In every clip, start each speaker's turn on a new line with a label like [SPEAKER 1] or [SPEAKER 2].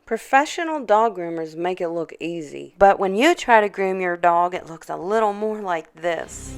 [SPEAKER 1] Professional dog groomers make it look easy, but when you try to groom your dog, it looks a little more like this.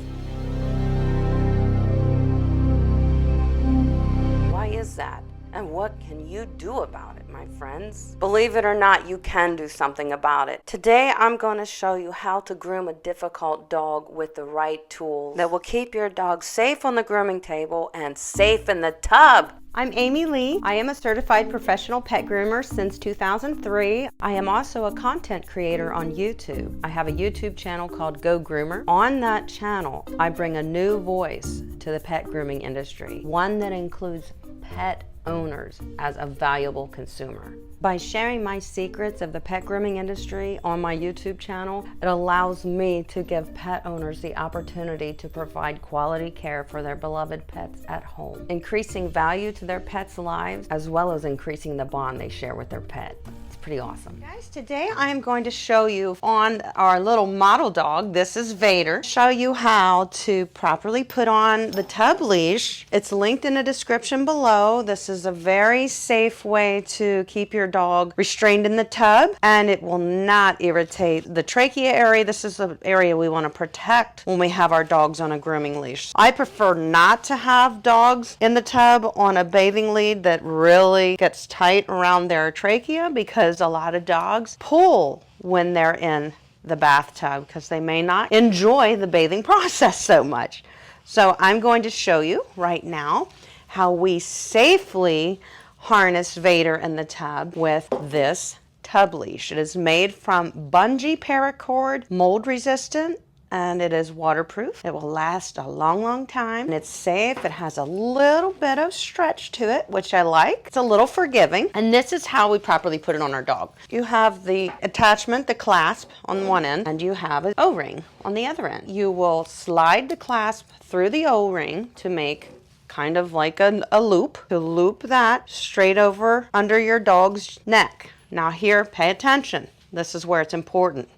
[SPEAKER 1] Why is that? And what can you do about it, my friends? Believe it or not, you can do something about it. Today, I'm going to show you how to groom a difficult dog with the right tools that will keep your dog safe on the grooming table and safe in the tub.
[SPEAKER 2] I'm Amy Lee. I am a certified professional pet groomer since 2003. I am also a content creator on YouTube. I have a YouTube channel called DOG Groomer. On that channel, I bring a new voice to the pet grooming industry, one that includes pet owners as a valuable consumer. By sharing my secrets of the pet grooming industry on my YouTube channel, it allows me to give pet owners the opportunity to provide quality care for their beloved pets at home, increasing value to their pets' lives, as well as increasing the bond they share with their pet. It's pretty awesome. Guys, today I am going to show you on our little model dog, this is Vader, show you how to properly put on the tub leash. It's linked in the description below. This is a very safe way to keep your dog restrained in the tub, and it will not irritate the trachea area. This is the area we want to protect when we have our dogs on a grooming leash. I prefer not to have dogs in the tub on a bathing lead that really gets tight around their trachea, because a lot of dogs pull when they're in the bathtub because they may not enjoy the bathing process so much. So I'm going to show you right now how we safely harness Vader in the tub with this tub leash. It is made from bungee paracord, mold resistant, and it is waterproof. It will last a long time, and it's safe. It has a little bit of stretch to it, which I like. It's a little forgiving, and this is how we properly put it on our dog. You have the attachment, the clasp on one end, and you have an O-ring on the other end. You will slide the clasp through the O-ring to make kind of like a loop, to loop that straight over under your dog's neck. Now here, pay attention. This is where it's important.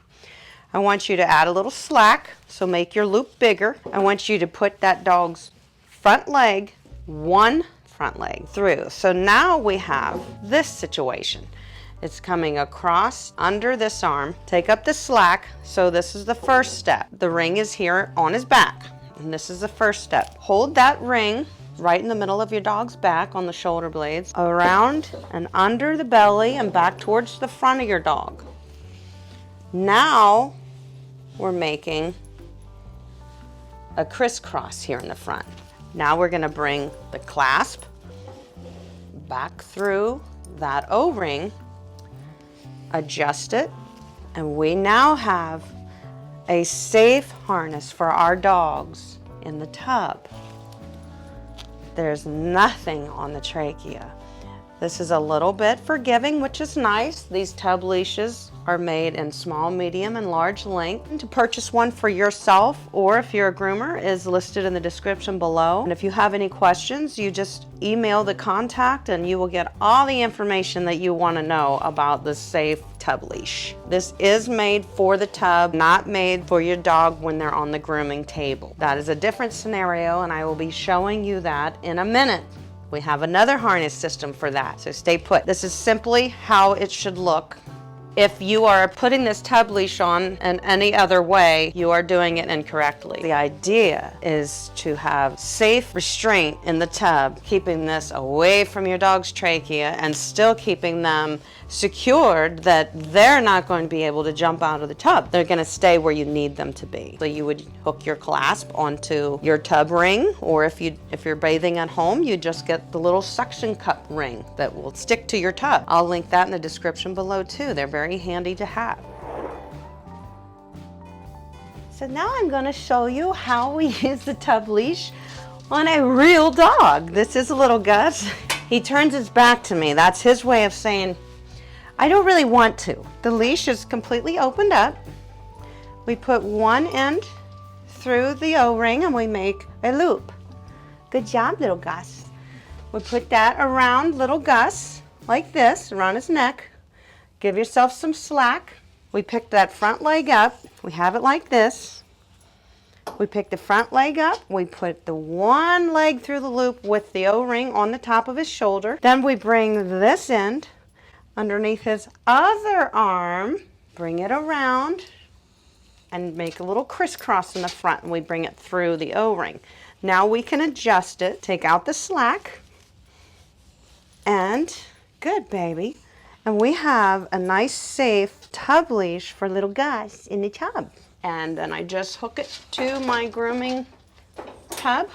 [SPEAKER 2] I want you to add a little slack, so make your loop bigger. I want you to put that dog's front leg, one front leg through. So now we have this situation. It's coming across under this arm. Take up the slack. So this is the first step. The ring is here on his back, and this is the first step. Hold that ring right in the middle of your dog's back on the shoulder blades, around and under the belly and back towards the front of your dog. Now we're making a crisscross here in the front. Now we're going to bring the clasp back through that O-ring, adjust it, and we now have a safe harness for our dogs in the tub. There's nothing on the trachea. This is a little bit forgiving, which is nice. These tub leashes are made in small, medium, and large length. To purchase one for yourself, or if you're a groomer, is listed in the description below. And if you have any questions, you just email the contact and you will get all the information that you want to know about the safe tub leash. This is made for the tub, not made for your dog when they're on the grooming table. That is a different scenario, and I will be showing you that in a minute. We have another harness system for that, so stay put. This is simply how it should look. If you are putting this tub leash on in any other way, you are doing it incorrectly. The idea is to have safe restraint in the tub, keeping this away from your dog's trachea and still keeping them secured that they're not going to be able to jump out of the tub. They're going to stay where you need them to be. So you would hook your clasp onto your tub ring, or if you're bathing at home, you just get the little suction cup ring that will stick to your tub. I'll link that in the description below too. They're very handy to have. So now I'm going to show you how we use the tub leash on a real dog. This is a little Gus. He turns his back to me. That's his way of saying, I don't really want to. The leash is completely opened up. We put one end through the O-ring and we make a loop. Good job, little Gus. We put that around little Gus, like this, around his neck. Give yourself some slack. We pick that front leg up. We have it like this. We pick the front leg up. We put the one leg through the loop with the O-ring on the top of his shoulder. Then we bring this end underneath his other arm, bring it around, and make a little crisscross in the front, and we bring it through the O-ring. Now we can adjust it, take out the slack, and good, baby. And we have a nice, safe tub leash for little Gus in the tub. And then I just hook it to my grooming tub.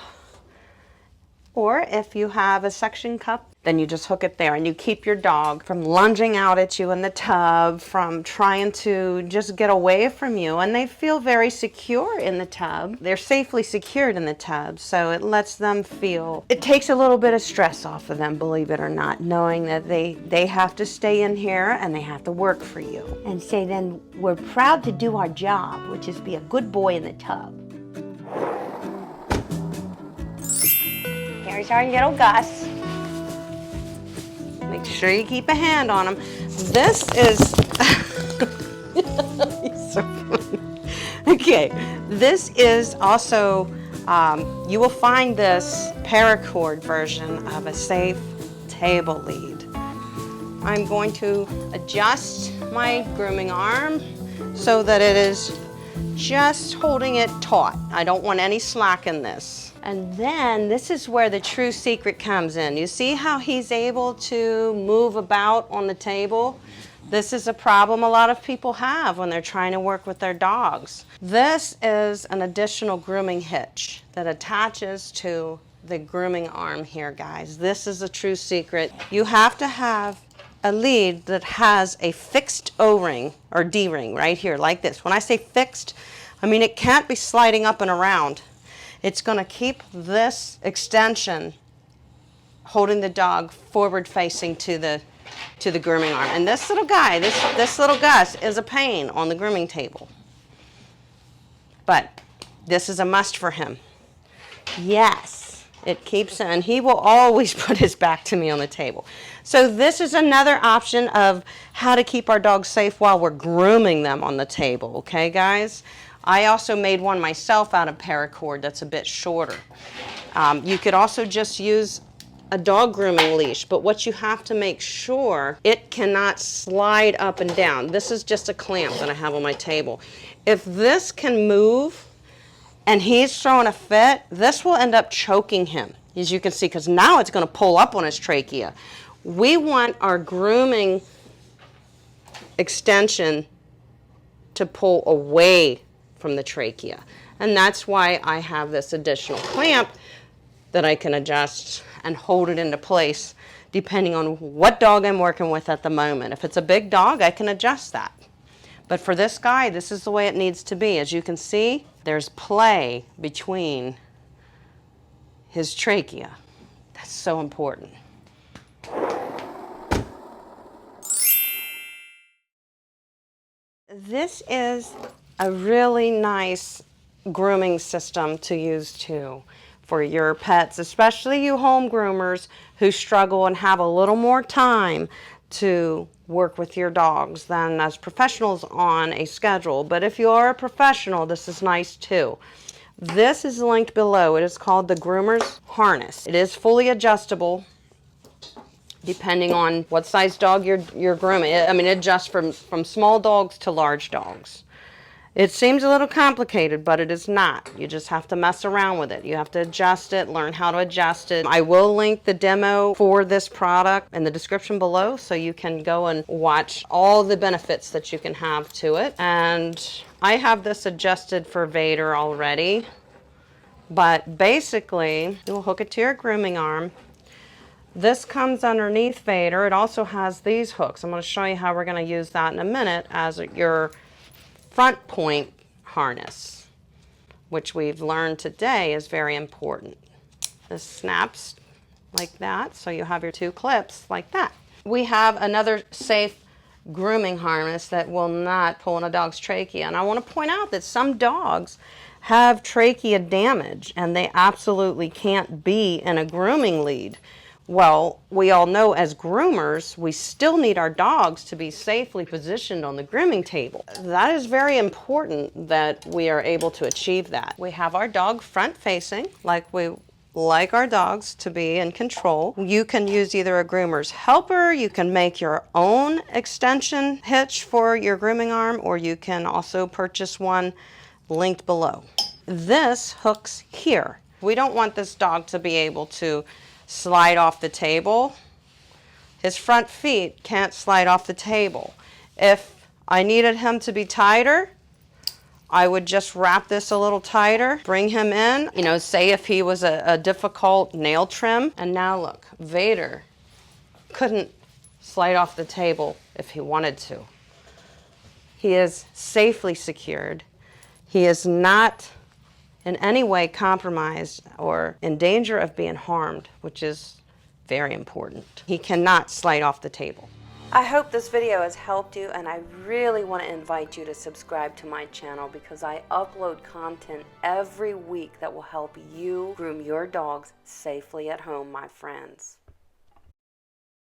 [SPEAKER 2] Or if you have a suction cup, then you just hook it there, and you keep your dog from lunging out at you in the tub, from trying to just get away from you. And they feel very secure in the tub. They're safely secured in the tub, so it lets them feel, it takes a little bit of stress off of them, believe it or not, knowing that they have to stay in here and they have to work for you.
[SPEAKER 3] And say then, we're proud to do our job, which is be a good boy in the tub. Here's our little Gus.
[SPEAKER 2] Make sure you keep a hand on him. This is, he's so funny. Okay, this is also, you will find this paracord version of a safe table lead. I'm going to adjust my grooming arm so that it is just holding it taut. I don't want any slack in this. And then this is where the true secret comes in. You see how he's able to move about on the table? This is a problem a lot of people have when they're trying to work with their dogs. This is an additional grooming hitch that attaches to the grooming arm here, guys. This is a true secret. You have to have a lead that has a fixed O-ring or D-ring right here, like this. When I say fixed, I mean it can't be sliding up and around. It's going to keep this extension holding the dog forward facing to the grooming arm. And this little guy, this little Gus is a pain on the grooming table. But this is a must for him. Yes, it keeps him, and he will always put his back to me on the table. So this is another option of how to keep our dogs safe while we're grooming them on the table, okay guys? I also made one myself out of paracord that's a bit shorter. You could also just use a dog grooming leash, but what you have to make sure, it cannot slide up and down. This is just a clamp that I have on my table. If this can move and he's throwing a fit, this will end up choking him, as you can see, because now it's going to pull up on his trachea. We want our grooming extension to pull away from the trachea. And that's why I have this additional clamp that I can adjust and hold it into place depending on what dog I'm working with at the moment. If it's a big dog, I can adjust that. But for this guy, this is the way it needs to be. As you can see, there's play between his trachea. That's so important. This is a really nice grooming system to use too for your pets, especially you home groomers who struggle and have a little more time to work with your dogs than as professionals on a schedule. But if you are a professional, this is nice too. This is linked below. It is called the Groomer's harness. It is fully adjustable depending on what size dog you're grooming. I mean, it adjusts from small dogs to large dogs. It seems a little complicated, but it is not. You just have to mess around with it. You have to adjust it, learn how to adjust it. I will link the demo for this product in the description below, so you can go and watch all the benefits that you can have to it. And I have this adjusted for Vader already, but basically, you'll hook it to your grooming arm. This comes underneath Vader. It also has these hooks. I'm going to show you how we're going to use that in a minute as your front point harness, which we've learned today is very important. This snaps like that, so you have your two clips like that. We have another safe grooming harness that will not pull on a dog's trachea, and I want to point out that some dogs have trachea damage and they absolutely can't be in a grooming lead. Well, we all know as groomers, we still need our dogs to be safely positioned on the grooming table. That is very important that we are able to achieve that. We have our dog front facing, like we like our dogs, to be in control. You can use either a groomer's helper, you can make your own extension hitch for your grooming arm, or you can also purchase one linked below. This hooks here. We don't want this dog to be able to slide off the table. His front feet can't slide off the table. If I needed him to be tighter, I would just wrap this a little tighter, bring him in, say if he was a difficult nail trim. And now look, Vader couldn't slide off the table if he wanted to. He is safely secured. He is not in any way compromised or in danger of being harmed, which is very important. He cannot slide off the table.
[SPEAKER 1] I hope this video has helped you, and I really want to invite you to subscribe to my channel because I upload content every week that will help you groom your dogs safely at home, my friends.